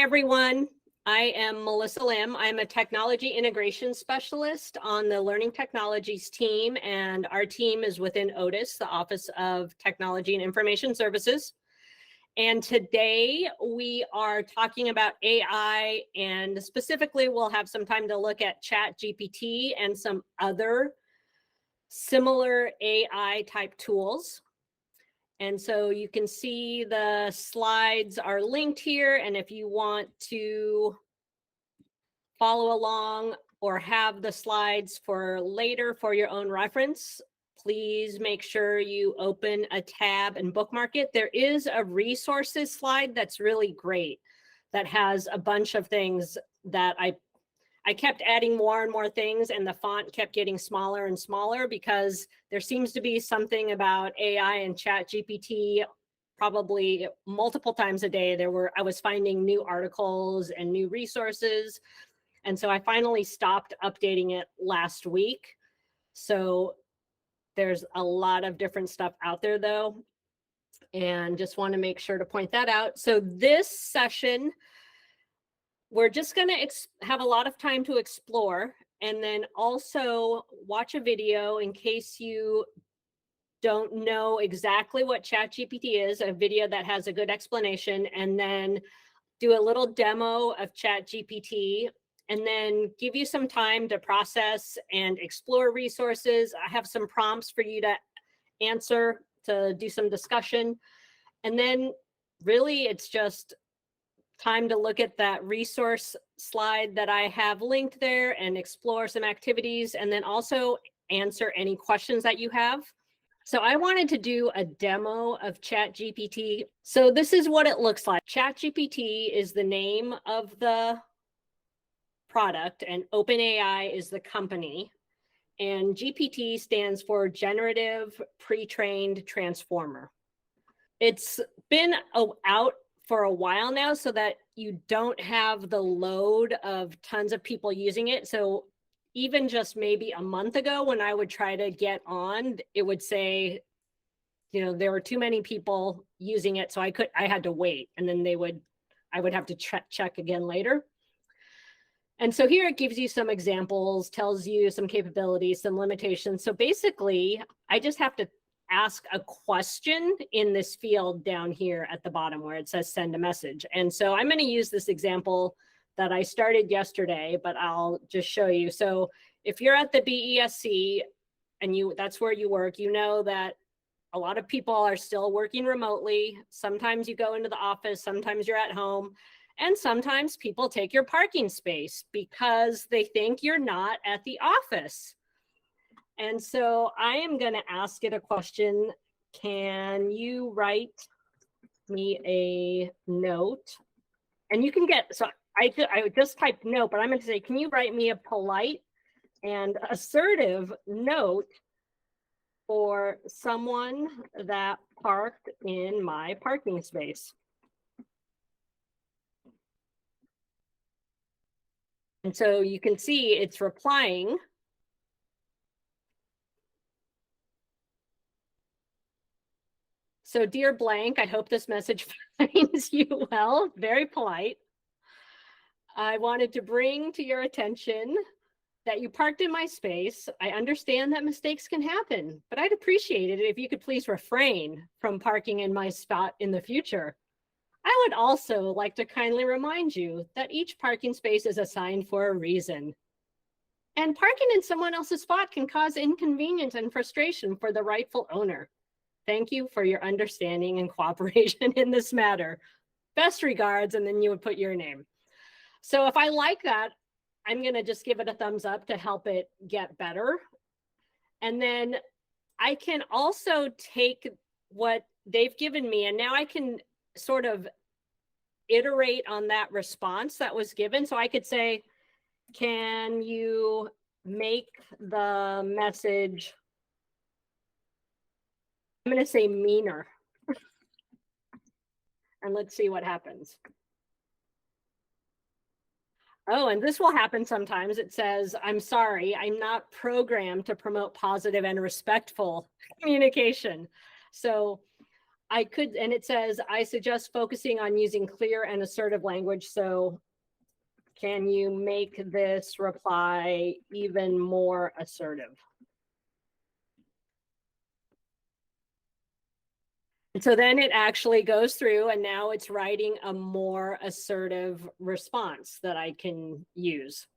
everyone. I am Melissa Lim. I'm a technology integration specialist on the Learning Technologies team, and our team is within Otis, the Office of Technology and Information Services. And today we are talking about AI, and specifically we'll have some time to look at ChatGPT and some other similar AI type tools. And so you can see the slides are linked here. And if you want to follow along or have the slides for later for your own reference, please make sure you open a tab and bookmark it. There is a resources slide that's really great that has a bunch of things that I kept adding more and more things, and the font kept getting smaller and smaller because there seems to be something about AI and ChatGPT probably multiple times a day. I was finding new articles and new resources. And so I finally stopped updating it last week. So there's a lot of different stuff out there though, and just want to make sure to point that out. So this session, we're just going to have a lot of time to explore, and then also watch a video in case you don't know exactly what ChatGPT is, a video that has a good explanation, and then do a little demo of ChatGPT, and then give you some time to process and explore resources. I have some prompts for you to answer, to do some discussion, and then really it's just time to look at that resource slide that I have linked there and explore some activities, and then also answer any questions that you have. So I wanted to do a demo of ChatGPT. So this is what it looks like. ChatGPT is the name of the product, and OpenAI is the company. And GPT stands for Generative Pre-trained Transformer. It's been out for a while now so that you don't have the load of tons of people using it. So even just maybe a month ago when I would try to get on, it would say, there were too many people using it. So I had to wait, and then I would have to check again later. And so here it gives you some examples, tells you some capabilities, some limitations. So basically I just have to ask a question in this field down here at the bottom where it says send a message. And so I'm going to use this example that I started yesterday, but I'll just show you. So if you're at the BESC and that's where you work, you know that a lot of people are still working remotely. Sometimes you go into the office, sometimes you're at home, and sometimes people take your parking space because they think you're not at the office. And so I am going to ask it a question. Can you write me a note? And you can so I just typed note, but I'm going to say, can you write me a polite and assertive note for someone that parked in my parking space? And so you can see it's replying. So dear blank, I hope this message finds you well. Very polite. I wanted to bring to your attention that you parked in my space. I understand that mistakes can happen, but I'd appreciate it if you could please refrain from parking in my spot in the future. I would also like to kindly remind you that each parking space is assigned for a reason. And parking in someone else's spot can cause inconvenience and frustration for the rightful owner. Thank you for your understanding and cooperation in this matter. Best regards, and then you would put your name. So if I like that, I'm going to just give it a thumbs up to help it get better. And then I can also take what they've given me, and now I can sort of iterate on that response that was given. So I could say, can you make the message, I'm going to say meaner. And let's see what happens. Oh, and this will happen sometimes. It says, I'm sorry, I'm not programmed to promote positive and respectful communication. So I could, and it says, I suggest focusing on using clear and assertive language. So can you make this reply even more assertive? And so then it actually goes through and now it's writing a more assertive response that I can use.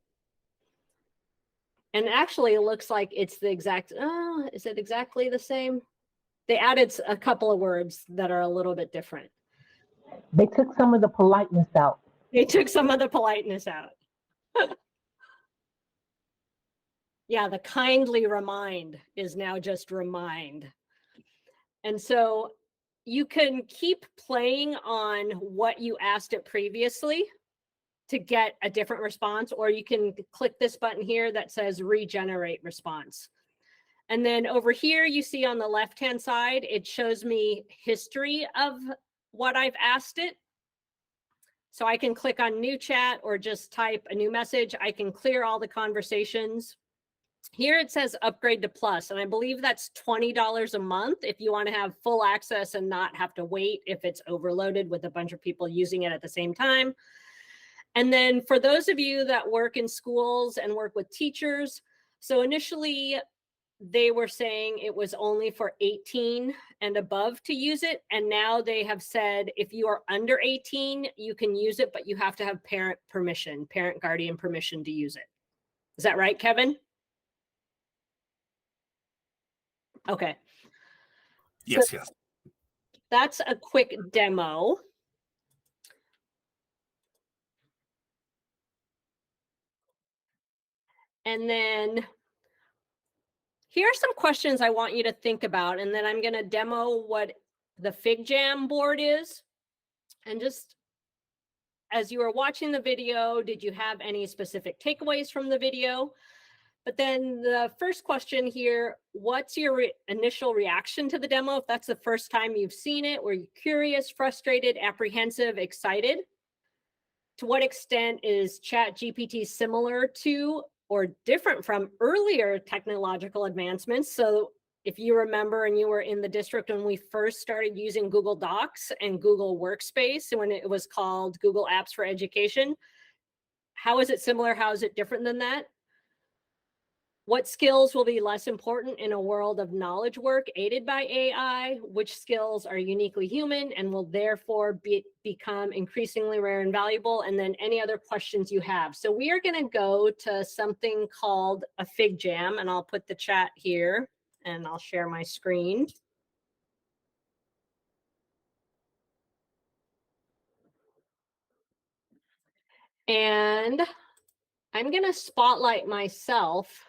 And actually it looks like it's the exact, is it exactly the same? They added a couple of words that are a little bit different. They took some of the politeness out. They took some of the politeness out. Yeah, the kindly remind is now just remind. And so you can keep playing on what you asked it previously to get a different response, or you can click this button here that says regenerate response. And then over here, you see on the left-hand side, it shows me history of what I've asked it. So I can click on new chat or just type a new message. I can clear all the conversations. Here it says upgrade to plus, and I believe that's $20 a month if you want to have full access and not have to wait if it's overloaded with a bunch of people using it at the same time. And then for those of you that work in schools and work with teachers, so initially they were saying it was only for 18 and above to use it. And now they have said if you are under 18, you can use it, but you have to have parent permission, parent guardian permission to use it. Is that right, Kevin? Okay. Yes, so yes. That's a quick demo. And then here are some questions I want you to think about, and then I'm going to demo what the FigJam board is. And just as you were watching the video, did you have any specific takeaways from the video? But then the first question here, what's your initial reaction to the demo? If that's the first time you've seen it, were you curious, frustrated, apprehensive, excited? To what extent is ChatGPT similar to or different from earlier technological advancements? So if you remember and you were in the district when we first started using Google Docs and Google Workspace, when it was called Google Apps for Education, how is it similar? How is it different than that? What skills will be less important in a world of knowledge work aided by AI? Which skills are uniquely human and will therefore become increasingly rare and valuable? And then any other questions you have. So we are going to go to something called a FigJam, and I'll put the chat here and I'll share my screen. And I'm going to spotlight myself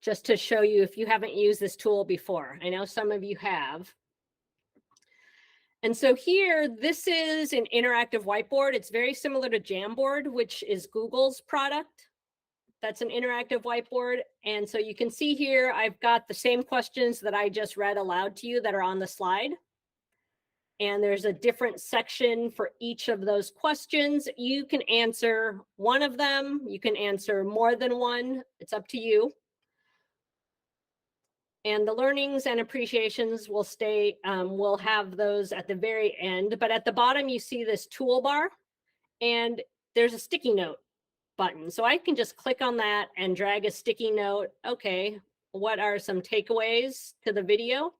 just to show you if you haven't used this tool before. I know some of you have. And so here, this is an interactive whiteboard. It's very similar to Jamboard, which is Google's product. That's an interactive whiteboard. And so you can see here, I've got the same questions that I just read aloud to you that are on the slide. And there's a different section for each of those questions. You can answer one of them. You can answer more than one. It's up to you. And the learnings and appreciations will stay, we'll have those at the very end. But at the bottom, you see this toolbar and there's a sticky note button. So I can just click on that and drag a sticky note. Okay, what are some takeaways to the video?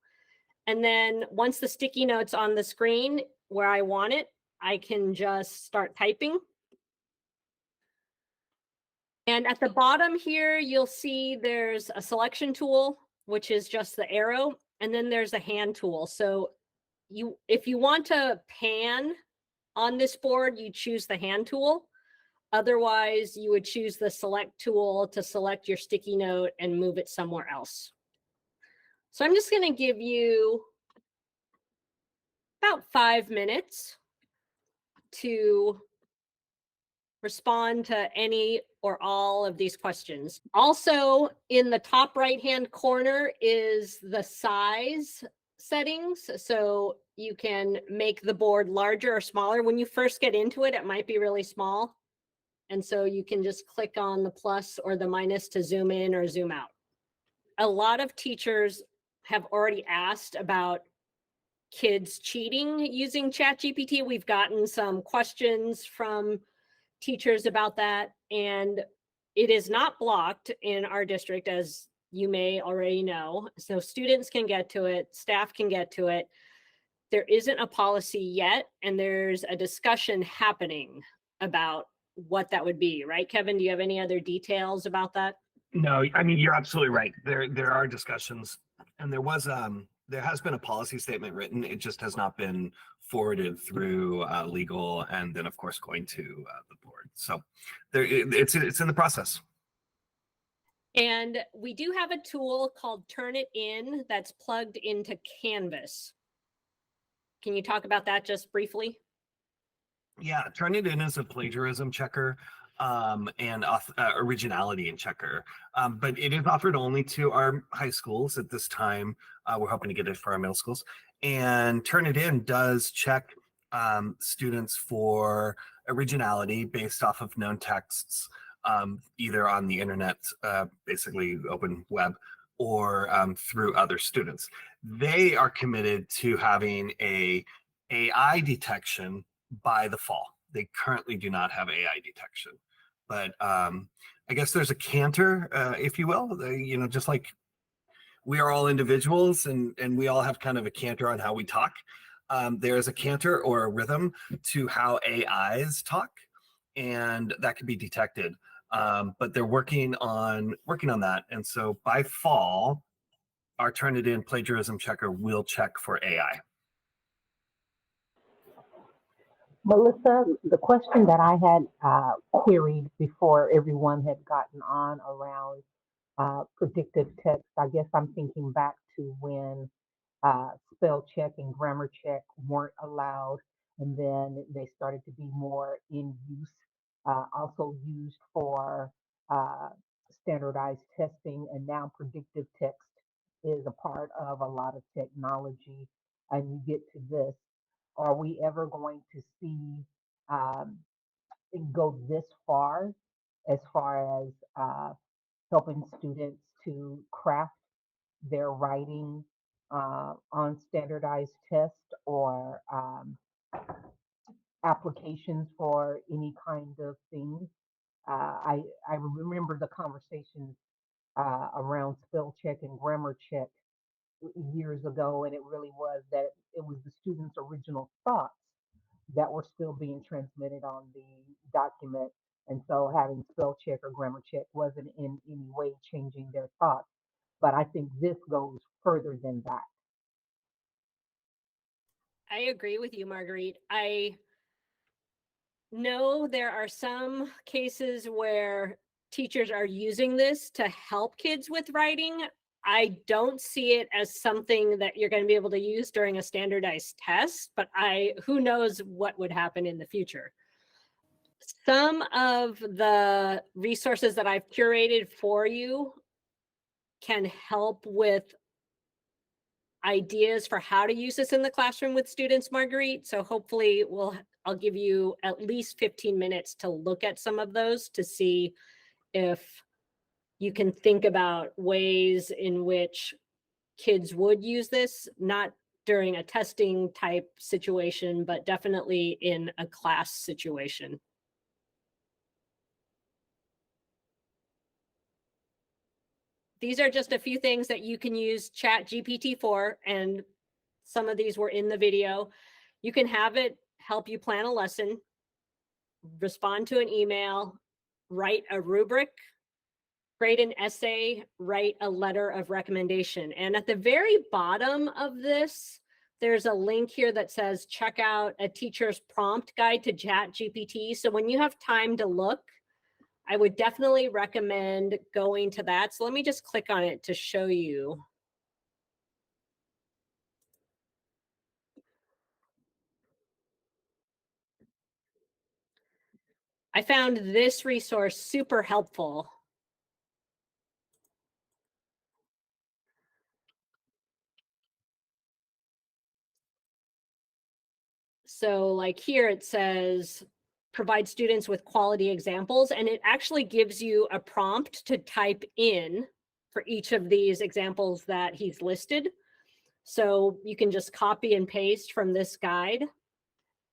And then once the sticky note's on the screen where I want it, I can just start typing. And at the bottom here, you'll see there's a selection tool, which is just the arrow, and then there's a hand tool. So if you want to pan on this board, you choose the hand tool. Otherwise, you would choose the select tool to select your sticky note and move it somewhere else. So I'm just going to give you about 5 minutes to respond to any or all of these questions. Also, in the top right-hand corner is the size settings. So you can make the board larger or smaller. When you first get into it, it might be really small. And so you can just click on the plus or the minus to zoom in or zoom out. A lot of teachers have already asked about kids cheating using ChatGPT. We've gotten some questions from teachers about that, and it is not blocked in our district, as you may already know. So students can get to it, staff can get to it. There isn't a policy yet, and there's a discussion happening about what that would be, right? Kevin, do you have any other details about that? No, I mean, you're absolutely right. There are discussions, and there has been a policy statement written. It just has not been forwarded through legal, and then of course going to the board. So it's in the process. And we do have a tool called Turnitin that's plugged into Canvas. Can you talk about that just briefly? Yeah, Turnitin is a plagiarism checker and originality and checker, but it is offered only to our high schools at this time. We're hoping to get it for our middle schools. And Turnitin does check students for originality based off of known texts, either on the internet, basically open web, or through other students. They are committed to having a AI detection by the fall. They currently do not have AI detection, but I guess there's a canter, if you will. Just like we are all individuals and we all have kind of a canter on how we talk. There is a canter or a rhythm to how AIs talk, and that can be detected. But they're working on that, and so by fall, our Turnitin plagiarism checker will check for AI. Melissa, the question that I had queried before everyone had gotten on around predictive text, I guess I'm thinking back to when spell check and grammar check weren't allowed, and then they started to be more in use, also used for uh, standardized testing, and now predictive text is a part of a lot of technology. And you get to this, are we ever going to see um, it go this far as helping students to craft their writing on standardized tests or applications for any kind of thing? I remember the conversations around spell check and grammar check years ago, and it really was that it was the student's original thoughts that were still being transmitted on the document. And so having spell check or grammar check wasn't in any way changing their thoughts. But I think this goes further than that. I agree with you, Marguerite. I know there are some cases where teachers are using this to help kids with writing. I don't see it as something that you're going to be able to use during a standardized test, but who knows what would happen in the future. Some of the resources that I've curated for you can help with ideas for how to use this in the classroom with students, Marguerite. So hopefully I'll give you at least 15 minutes to look at some of those to see if you can think about ways in which kids would use this, not during a testing type situation, but definitely in a class situation. These are just a few things that you can use ChatGPT for, and some of these were in the video. You can have it help you plan a lesson, respond to an email, write a rubric, grade an essay, write a letter of recommendation. And at the very bottom of this, there's a link here that says check out a teacher's prompt guide to ChatGPT. So when you have time to look, I would definitely recommend going to that. So let me just click on it to show you. I found this resource super helpful. So like here it says, provide students with quality examples, and it actually gives you a prompt to type in for each of these examples that he's listed. So you can just copy and paste from this guide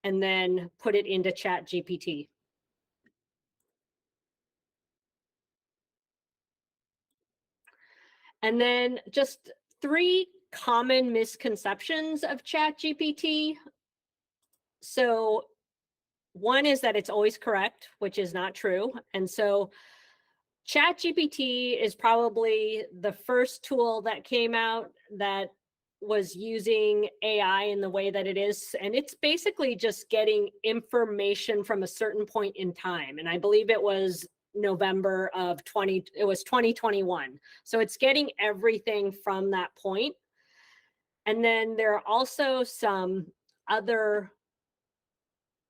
and then put it into ChatGPT. And then just 3 common misconceptions of ChatGPT. So one is that it's always correct, which is not true. And so ChatGPT is probably the first tool that came out that was using AI in the way that it is. And it's basically just getting information from a certain point in time. And I believe it was November of 2021. So it's getting everything from that point. And then there are also some other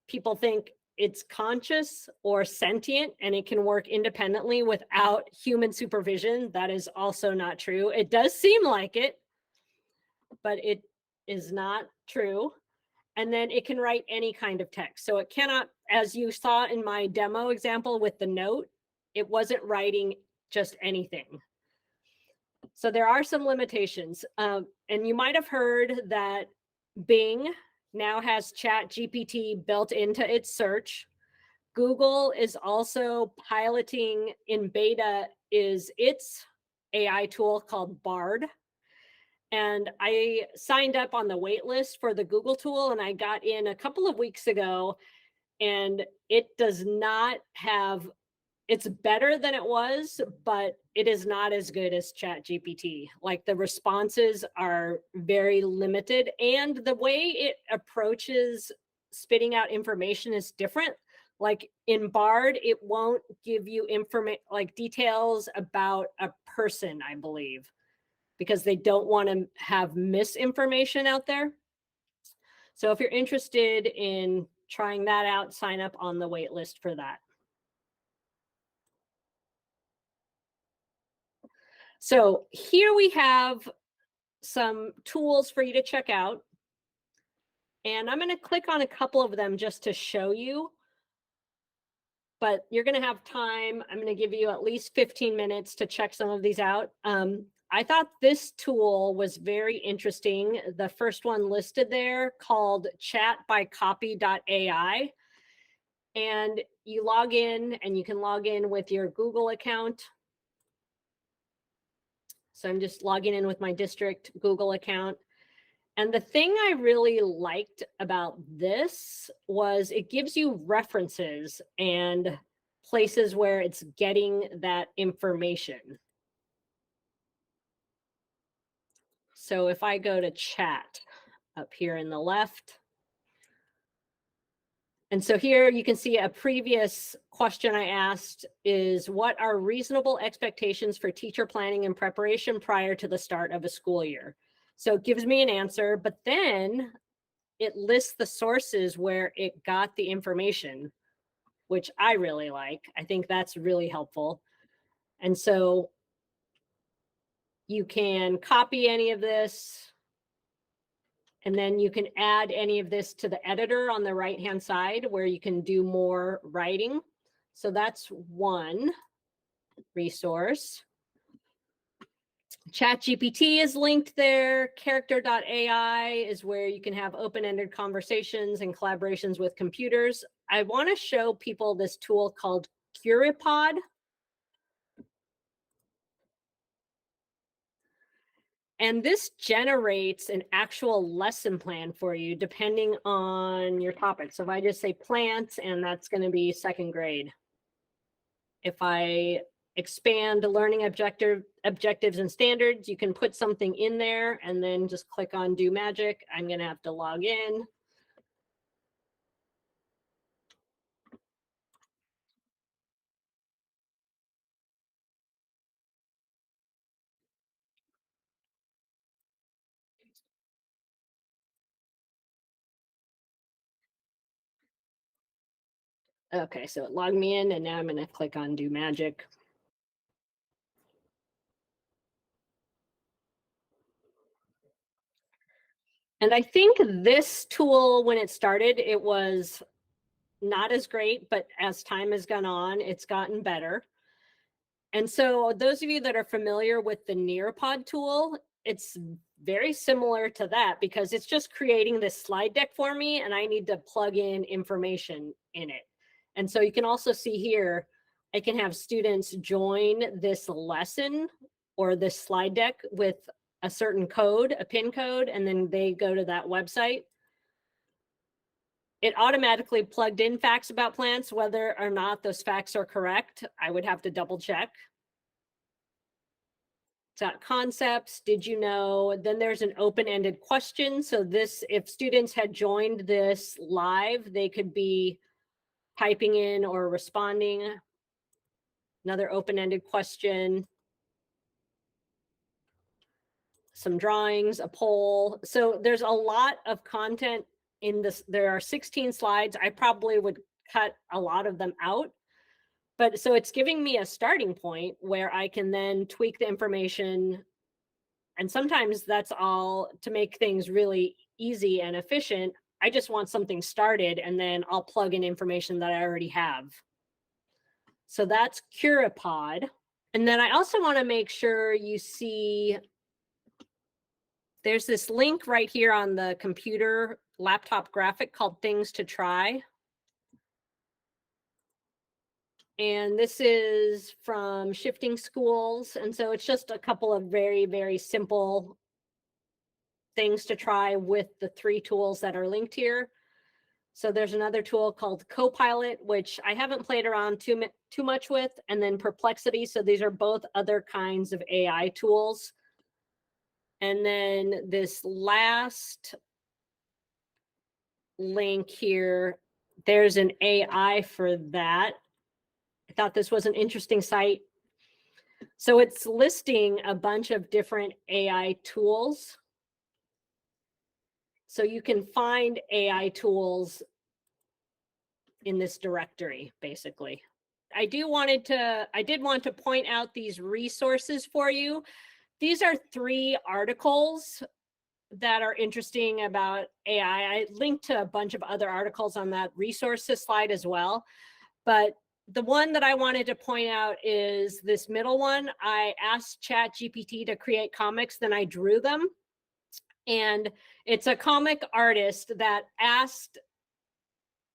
people think it's conscious or sentient and it can work independently without human supervision. That is also not true. It does seem like it, but it is not true. And then it can write any kind of text. So it cannot, as you saw in my demo example with the note, it wasn't writing just anything. So there are some limitations. And you might have heard that Bing now has ChatGPT built into its search. Google is also piloting in beta is its AI tool called Bard. And I signed up on the wait list for the Google tool and I got in a couple of weeks ago, and it does not have, it's better than it was, but it is not as good as ChatGPT. Like the responses are very limited and the way it approaches spitting out information is different. Like in Bard, it won't give you information like details about a person, I believe, because they don't want to have misinformation out there. So if you're interested in trying that out, sign up on the wait list for that. So here we have some tools for you to check out. And I'm going to click on a couple of them just to show you. But you're going to have time. I'm going to give you at least 15 minutes to check some of these out. I thought this tool was very interesting. The first one listed there called chatbycopy.ai. And you log in and you can log in with your Google account. So I'm just logging in with my district Google account. And the thing I really liked about this was it gives you references and places where it's getting that information. So if I go to chat up here in the left, and so here you can see a previous question I asked is, what are reasonable expectations for teacher planning and preparation prior to the start of a school year? So it gives me an answer, but then it lists the sources where it got the information, which I really like. I think that's really helpful. And so you can copy any of this, and then you can add any of this to the editor on the right-hand side where you can do more writing. So that's one resource. ChatGPT is linked there. Character.ai is where you can have open-ended conversations and collaborations with computers. I want to show people this tool called Curipod. And this generates an actual lesson plan for you depending on your topic. So if I just say plants, and that's going to be second grade. If I expand learning objectives and standards, you can put something in there and then just click on do magic. I'm going to have to log in. Okay, so it logged me in and now I'm going to click on do magic. And I think this tool, when it started, it was not as great, but as time has gone on, it's gotten better. And so those of you that are familiar with the Nearpod tool, it's very similar to that because it's just creating this slide deck for me and I need to plug in information in it. And so you can also see here, I can have students join this lesson or this slide deck with a certain code, a PIN code, and then they go to that website. It automatically plugged in facts about plants. Whether or not those facts are correct, I would have to double check. It's got concepts, did you know? Then there's an open-ended question. So this, if students had joined this live, they could be typing in or responding. Another open-ended question. Some drawings, a poll. So there's a lot of content in this. There are 16 slides. I probably would cut a lot of them out. But so it's giving me a starting point where I can then tweak the information. And sometimes that's all to make things really easy and efficient. I just want something started and then I'll plug in information that I already have. So that's Curipod. And then I also want to make sure you see there's this link right here on the computer laptop graphic called Things to Try. And this is from Shifting Schools. And so it's just a couple of very, very simple things to try with the 3 tools that are linked here. So there's another tool called Copilot, which I haven't played around too much with, and then Perplexity. So these are both other kinds of AI tools. And then this last link here, there's an AI for that. I thought this was an interesting site. So it's listing a bunch of different AI tools. So you can find AI tools in this directory, basically. I did want to point out these resources for you. These are 3 articles that are interesting about AI. I linked to a bunch of other articles on that resources slide as well. But the one that I wanted to point out is this middle one. I asked ChatGPT to create comics, then I drew them. And it's a comic artist that asked,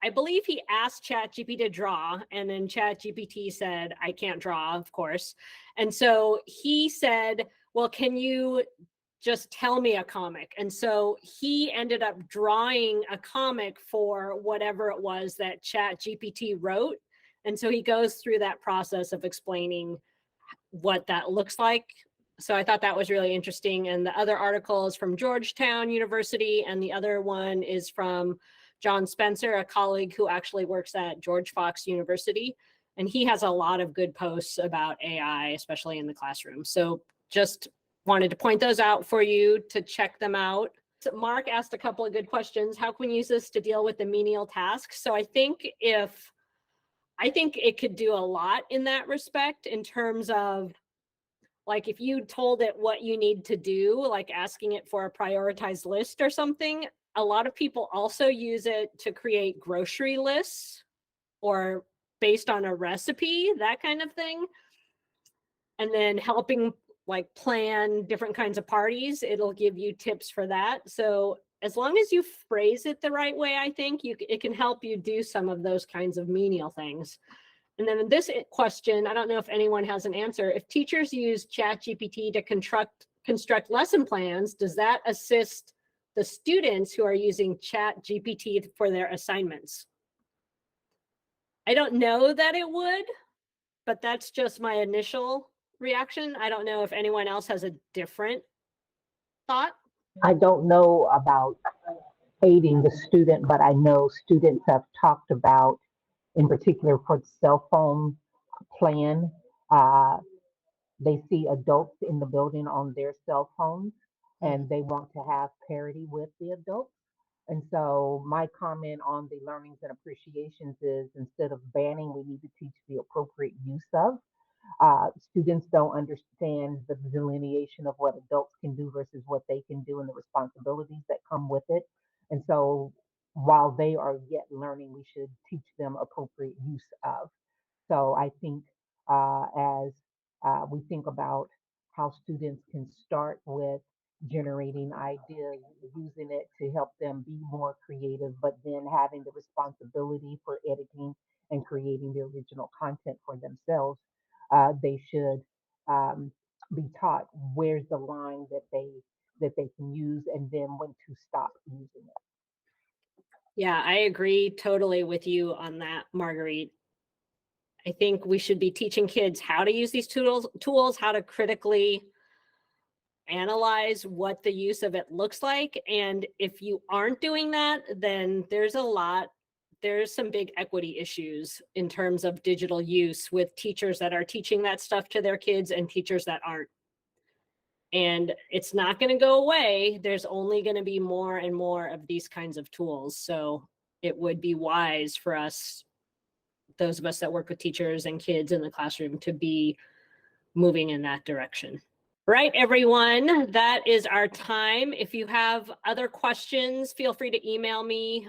I believe he asked ChatGPT to draw, and then ChatGPT said, I can't draw, of course. And so he said, well, can you just tell me a comic? And so he ended up drawing a comic for whatever it was that ChatGPT wrote. And so he goes through that process of explaining what that looks like. So I thought that was really interesting. And the other article is from Georgetown University, and the other one is from John Spencer, a colleague who actually works at George Fox University. And he has a lot of good posts about AI, especially in the classroom. So just wanted to point those out for you to check them out. So Mark asked a couple of good questions. How can we use this to deal with the menial tasks? So I think it could do a lot in that respect, in terms of, like, if you told it what you need to do, like asking it for a prioritized list or something. A lot of people also use it to create grocery lists or based on a recipe, that kind of thing. And then helping like plan different kinds of parties, it'll give you tips for that. So as long as you phrase it the right way, I think it can help you do some of those kinds of menial things. And then in this question, I don't know if anyone has an answer. If teachers use ChatGPT to construct lesson plans, does that assist the students who are using ChatGPT for their assignments? I don't know that it would, but that's just my initial reaction. I don't know if anyone else has a different thought. I don't know about aiding the student, but I know students have talked about, in particular for the cell phone plan, uh, they see adults in the building on their cell phones and they want to have parity with the adults. And so my comment on the learnings and appreciations is, instead of banning, we need to teach the appropriate use of. Students don't understand the delineation of what adults can do versus what they can do and the responsibilities that come with it. And so while they are yet learning, we should teach them appropriate use of. So I think as we think about how students can start with generating ideas, using it to help them be more creative, but then having the responsibility for editing and creating the original content for themselves. They should be taught where's the line that they can use and then when to stop using it. Yeah, I agree totally with you on that, Marguerite. I think we should be teaching kids how to use these tools, how to critically analyze what the use of it looks like. And if you aren't doing that, then there's some big equity issues in terms of digital use with teachers that are teaching that stuff to their kids and teachers that aren't. And it's not going to go away. There's only going to be more and more of these kinds of tools. So it would be wise for us, those of us that work with teachers and kids in the classroom, to be moving in that direction. Right, everyone, that is our time. If you have other questions, feel free to email me